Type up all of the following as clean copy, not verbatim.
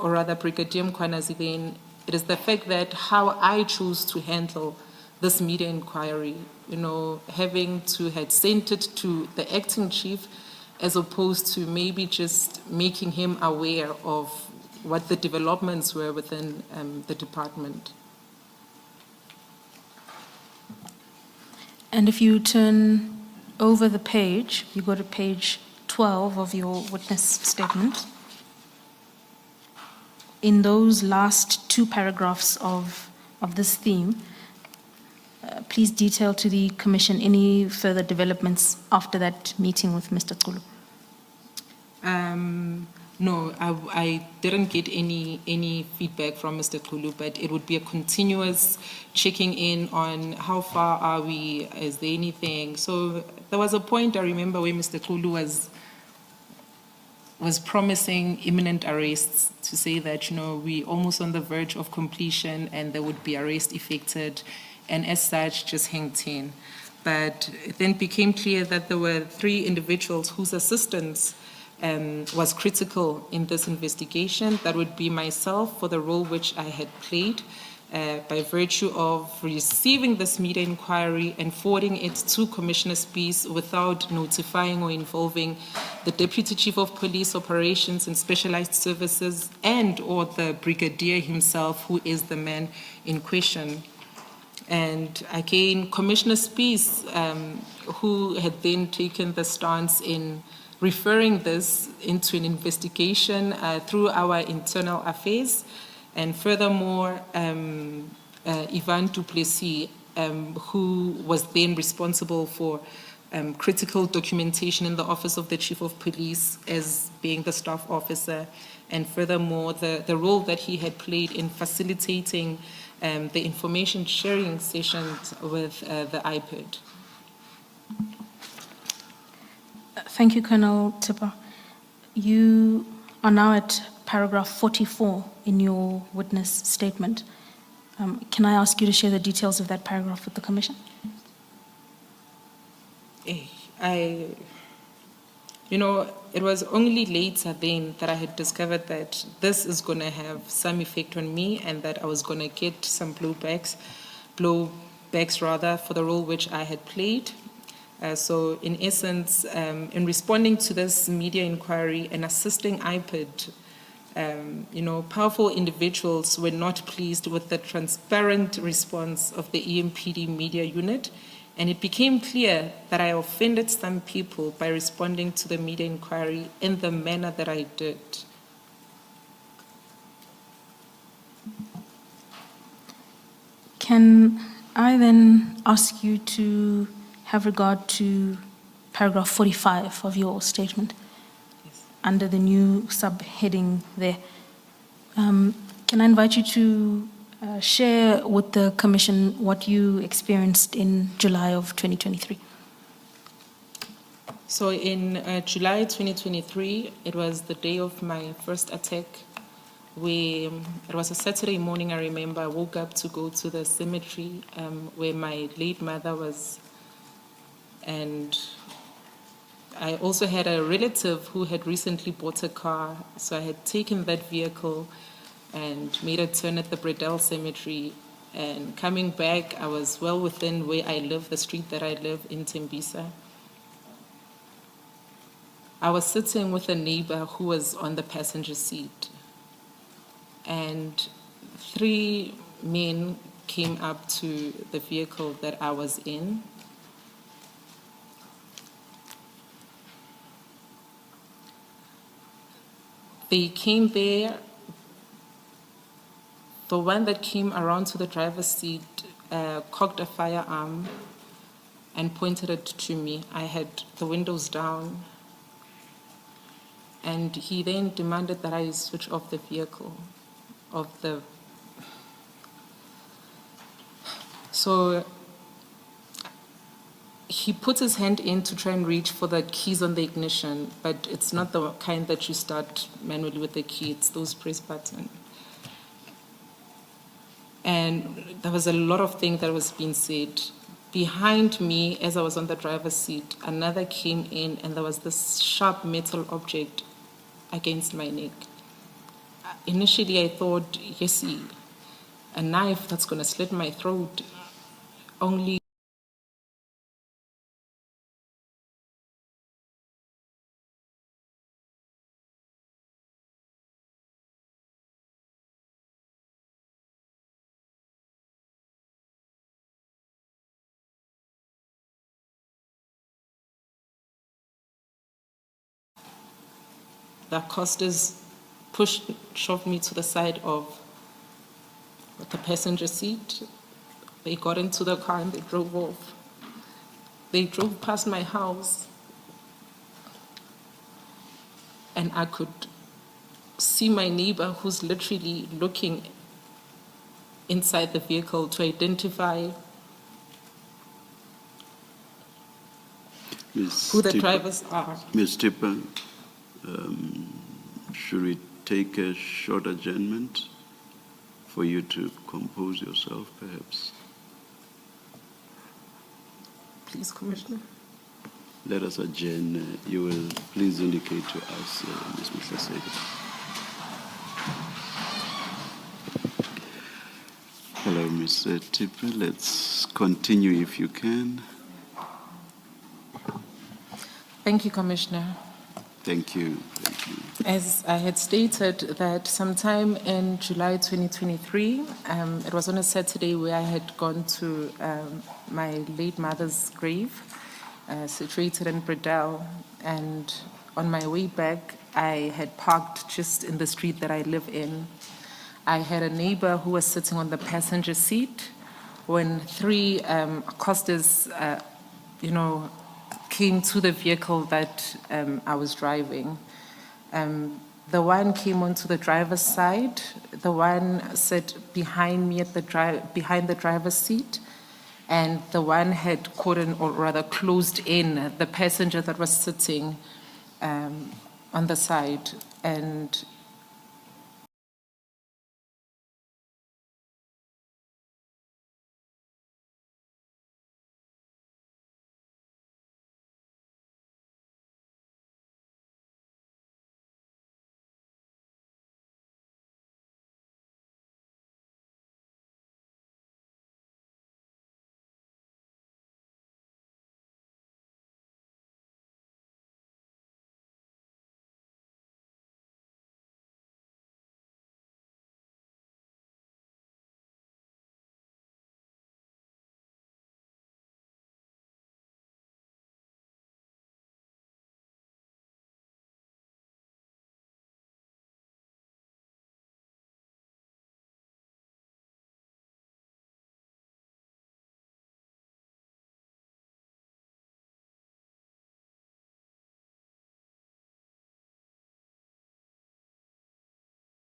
or rather Brigadier Mkhwanazi then, it is the fact that how I chose to handle this media inquiry, having to had sent it to the acting chief as opposed to maybe just making him aware of what the developments were within the department. And if you turn over the page, you go to page 12 of your witness statement. In those last two paragraphs of this theme, please detail to the Commission any further developments after that meeting with Mr. Kulu. No, I didn't get any feedback from Mr. Kulu, but it would be a continuous checking in on how far are we, is there anything. So there was a point I remember where Mr. Kulu was promising imminent arrests, to say that, we're almost on the verge of completion and there would be arrest effected, and as such, just hang 10. But it then became clear that there were 3 individuals whose assistance was critical in this investigation. That would be myself, for the role which I had played by virtue of receiving this media inquiry and forwarding it to Commissioner Spies without notifying or involving the Deputy Chief of Police Operations and Specialized Services and or the Brigadier himself, who is the man in question. And again, Commissioner Spies, who had then taken the stance in referring this into an investigation through our internal affairs, and furthermore, Ivan du Plessis, who was then responsible for critical documentation in the Office of the Chief of Police as being the staff officer, and furthermore, the role that he had played in facilitating the information sharing sessions with the IPID. Thank you, Colonel Tipper. You are now at paragraph 44 in your witness statement. Can I ask you to share the details of that paragraph with the Commission? It was only later then that I had discovered that this is going to have some effect on me and that I was going to get some blowbacks for the role which I had played. So in essence, in responding to this media inquiry and assisting IPID, powerful individuals were not pleased with the transparent response of the EMPD media unit, and it became clear that I offended some people by responding to the media inquiry in the manner that I did. Can I then ask you to have regard to paragraph 45 of your statement? Yes. Under the new subheading there? Can I invite you to share with the Commission what you experienced in July of 2023? So in July 2023, it was the day of my first attack. It was a Saturday morning, I remember. I woke up to go to the cemetery where my late mother was. And I also had a relative who had recently bought a car. So I had taken that vehicle and made a turn at the Bredell Cemetery. And coming back, I was well within where I live, the street that I live in Tembisa. I was sitting with a neighbor who was on the passenger seat. And 3 men came up to the vehicle that I was in. They came there. The one that came around to the driver's seat cocked a firearm and pointed it to me. I had the windows down. And he then demanded that I switch off the vehicle. So he put his hand in to try and reach for the keys on the ignition, but it's not the kind that you start manually with the key, it's those press buttons. And there was a lot of things that was being said. Behind me, as I was on the driver's seat, another came in and there was this sharp metal object against my neck. initially I thought, yes, a knife that's going to slit my throat. Only the accosters shoved me to the side of the passenger seat. They got into the car and they drove off. They drove past my house, and I could see my neighbor who's literally looking inside the vehicle to identify who the drivers are. Ms. Tipper, should we take a short adjournment for you to compose yourself, perhaps? Please, Commissioner. Let us adjourn. You will please indicate to us, Ms. Mhlasedi. Hello, Ms. Tipper. Let's continue if you can. Thank you, Commissioner. Thank you. Thank you. As I had stated that sometime in July 2023, it was on a Saturday where I had gone to my late mother's grave, situated in Bredell, and on my way back, I had parked just in the street that I live in. I had a neighbor who was sitting on the passenger seat when three accosters, came to the vehicle that I was driving. The one came onto the driver's side. The one sat behind me behind the driver's seat, and the one had closed in the passenger that was sitting on the side. And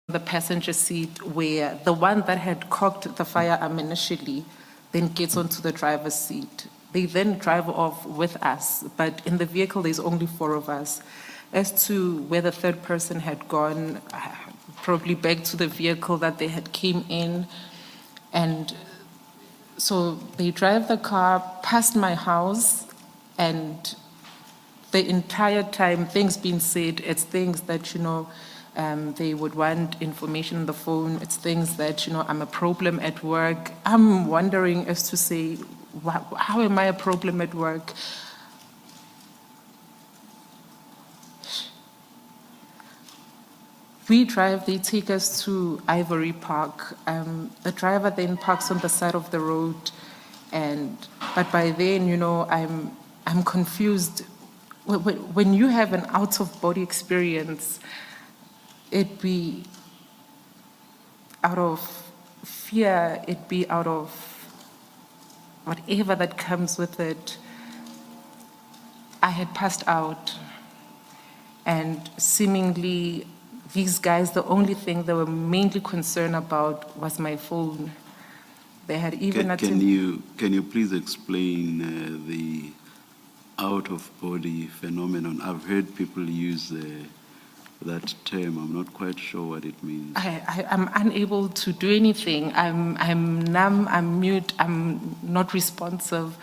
the passenger seat, where the one that had cocked the firearm initially then gets onto the driver's seat. They then drive off with us, but in the vehicle there's only four of us. As to where the third person had gone, probably back to the vehicle that they had came in, and so they drive the car past my house, and the entire time, things being said, it's things that, they would want information on the phone. It's things that, I'm a problem at work. I'm wondering as to say, how am I a problem at work? We drive, they take us to Ivory Park. The driver then parks on the side of the road, but by then, I'm confused. When you have an out-of-body experience, it be out of fear, it be out of whatever that comes with it. I had passed out, and seemingly these guys, the only thing they were mainly concerned about was my phone. They had even Can you please explain the out-of-body phenomenon? I've heard people use that term. I'm not quite sure what it means. I'm unable to do anything. I'm numb, I'm mute, I'm not responsive.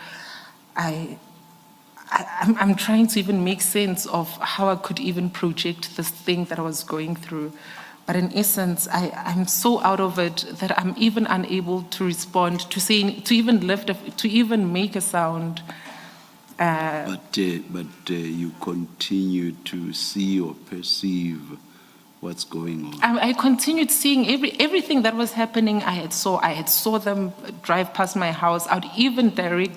I'm trying to even make sense of how I could even project this thing that I was going through. But in essence, I'm so out of it that I'm even unable to respond, to even to even make a sound. But you continue to see or perceive what's going on. I continued seeing everything that was happening. I had saw them drive past my house. I would even direct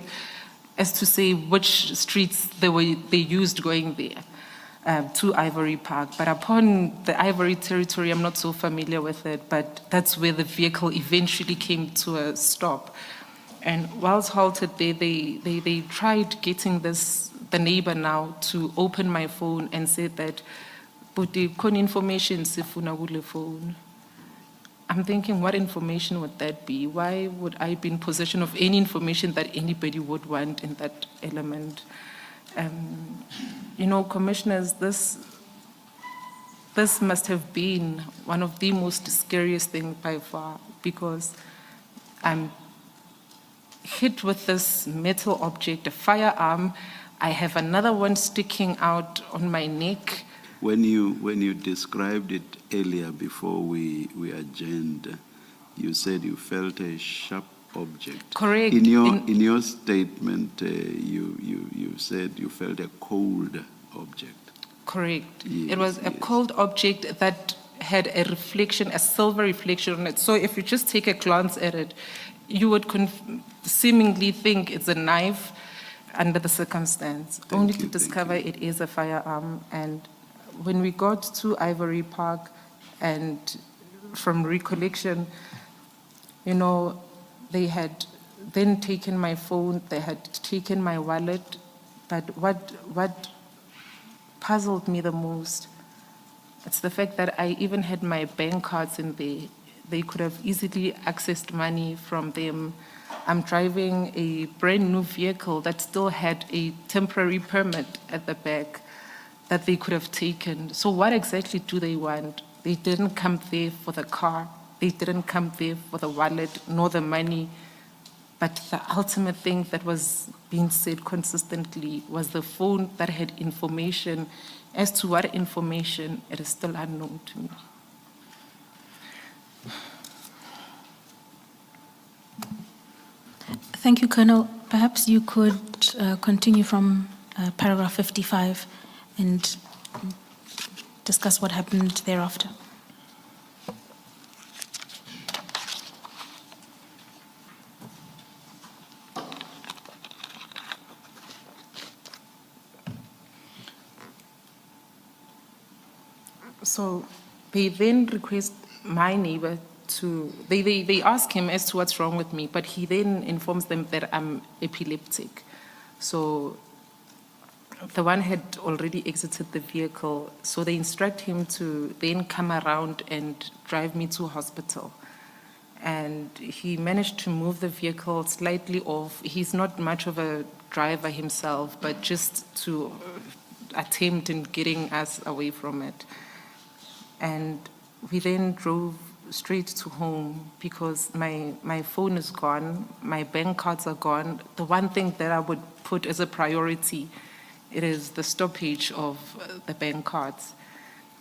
as to say which streets they used going there. To Ivory Park, but upon the Ivory territory, I'm not so familiar with it, but that's where the vehicle eventually came to a stop. And whilst halted there, they tried getting the neighbor now to open my phone and said that, but the information sifuna kule phone. I'm thinking, what information would that be? Why would I be in possession of any information that anybody would want in that element? Commissioners, this must have been one of the most scariest things by far, because I'm hit with this metal object, a firearm. I have another one sticking out on my neck. When you described it earlier before we adjourned, you said you felt a sharp object. Correct. In your statement, you said you felt a cold object. Correct. Yes, it was a cold object that had a reflection, a silver reflection on it. So if you just take a glance at it, you would seemingly think it's a knife under the circumstance, only to discover it is a firearm. And when we got to Ivory Park, and from recollection, they had then taken my phone, they had taken my wallet, but what puzzled me the most, it's the fact that I even had my bank cards in there. They could have easily accessed money from them. I'm driving a brand new vehicle that still had a temporary permit at the back that they could have taken. So what exactly do they want? They didn't come there for the car. They didn't come there for the wallet, nor the money. But the ultimate thing that was being said consistently was the phone that had information. As to what information, it is still unknown to me. Thank you, Colonel. Perhaps you could continue from paragraph 55 and discuss what happened thereafter. So they then request my neighbor to, they ask him as to what's wrong with me, but he then informs them that I'm epileptic. So the one had already exited the vehicle, so they instruct him to then come around and drive me to hospital. And he managed to move the vehicle slightly off. He's not much of a driver himself, but just to attempt in getting us away from it. And we then drove straight to home because my phone is gone, my bank cards are gone. The one thing that I would put as a priority, it is the stoppage of the bank cards.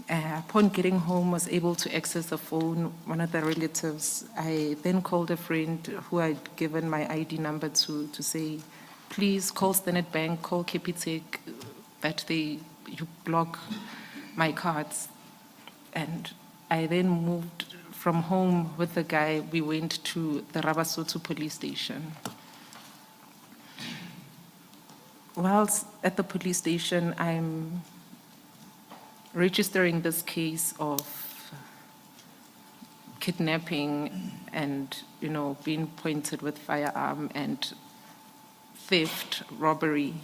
Upon getting home, was able to access the phone, one of the relatives. I then called a friend who I'd given my ID number to say, please call Standard Bank, call Capitec, that you block my cards. And I then moved from home with the guy. We went to the Rabasoto police station. Whilst at the police station, I'm registering this case of kidnapping and, being pointed with firearm and theft, robbery.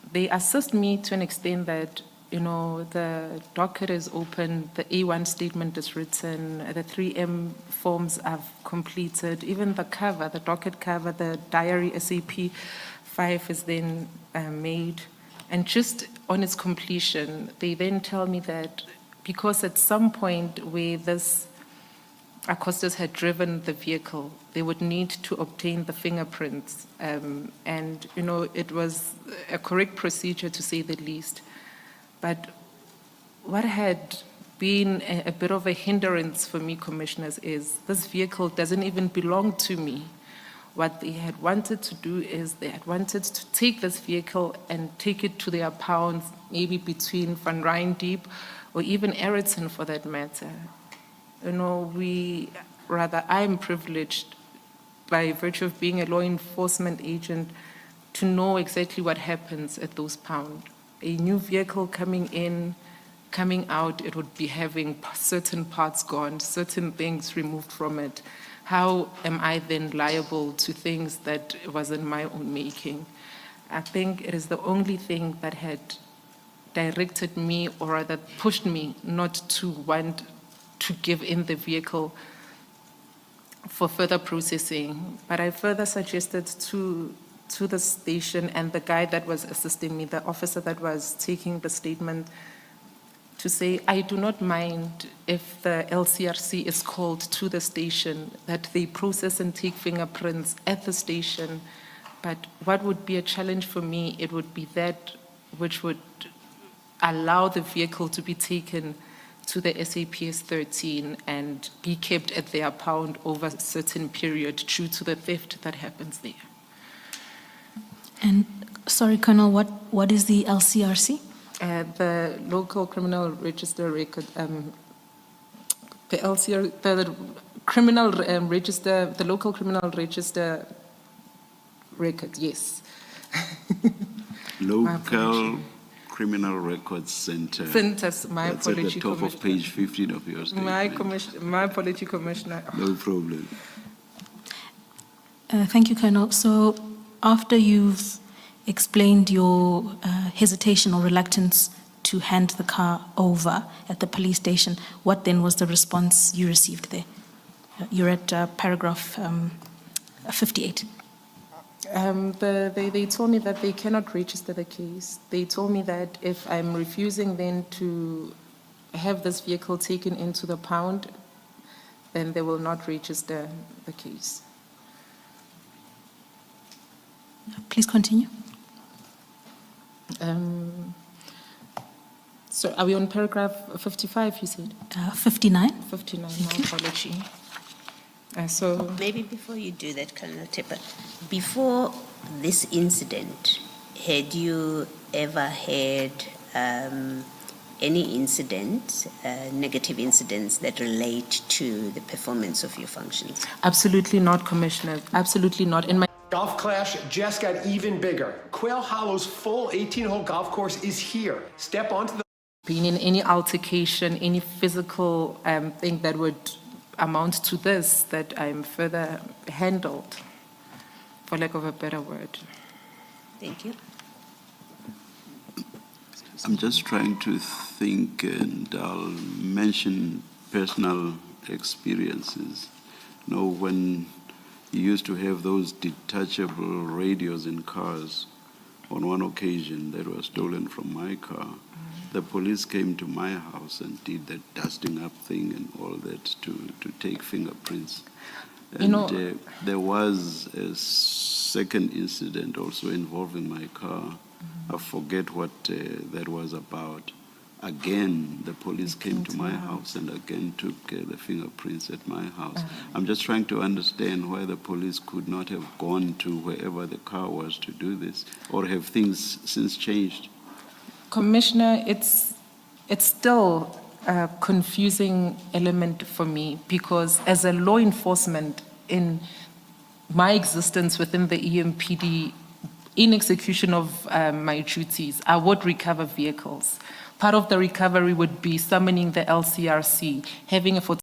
They assist me to an extent that the docket is open, the A1 statement is written, the 3M forms I've completed, even the cover, the docket cover, the diary SAP 5 is then made. And just on its completion, they then tell me that because at some point where this accosters had driven the vehicle, they would need to obtain the fingerprints. And, it was a correct procedure to say the least. But what had been a bit of a hindrance for me, commissioners, is this vehicle doesn't even belong to me. What they had wanted to do is they had wanted to take this vehicle and take it to their pounds, maybe between Van Rijn or even Eriton for that matter. You know, I'm privileged by virtue of being a law enforcement agent to know exactly what happens at those pounds. A new vehicle coming in, coming out, it would be having certain parts gone, certain things removed from it. How am I then liable to things that wasn't my own making? I think it is the only thing that had directed me, or rather pushed me not to want to give in the vehicle for further processing. But I further suggested to the station and the guy that was assisting me, the officer that was taking the statement, to say, I do not mind if the LCRC is called to the station, that they process and take fingerprints at the station. But what would be a challenge for me, it would be that which would allow the vehicle to be taken to the SAPS 13 and be kept at their pound over a certain period due to the theft that happens there. And sorry, Colonel, what is the LCRC? The local criminal register record, the local criminal register record, yes. Local Criminal Records Center. Centers, my That's at the apology, top of page 15 of your statement. My apology, Commissioner. No problem. Thank you, Colonel. So after you've explained your hesitation or reluctance to hand the car over at the police station, what then was the response you received there? You're at paragraph 58. They told me that they cannot register the case. They told me that if I'm refusing then to have this vehicle taken into the pound, then they will not register the case. Please continue. So are we on paragraph 55, you said? 59. 59, my apology. So Maybe before you do that, Colonel Tipper, before this incident, had you ever had any incidents, negative incidents that relate to the performance of your functions? absolutely not, Commissioner. Absolutely not. In my Golf Clash just got even bigger. Quail Hollow's full 18-hole golf course is here. Step onto the opinion, any altercation, any physical thing that would amount to this, that I'm further handled, for lack of a better word. Thank you. I'm just trying to think, and I'll mention personal experiences. You know, when you used to have those detachable radios in cars, on one occasion that was stolen from my car, the police came to my house and did that dusting up thing and all that to take fingerprints. And You know, there was a second incident also involving my car. I forget what that was about. Again, the police came to my house and again took the fingerprints at my house. I'm just trying to understand why the police could not have gone to wherever the car was to do this, or have things since changed? Commissioner, it's still a confusing element for me, because as a law enforcement, in my existence within the EMPD, in execution of my duties, I would recover vehicles. Part of the recovery would be summoning the LCRC, having a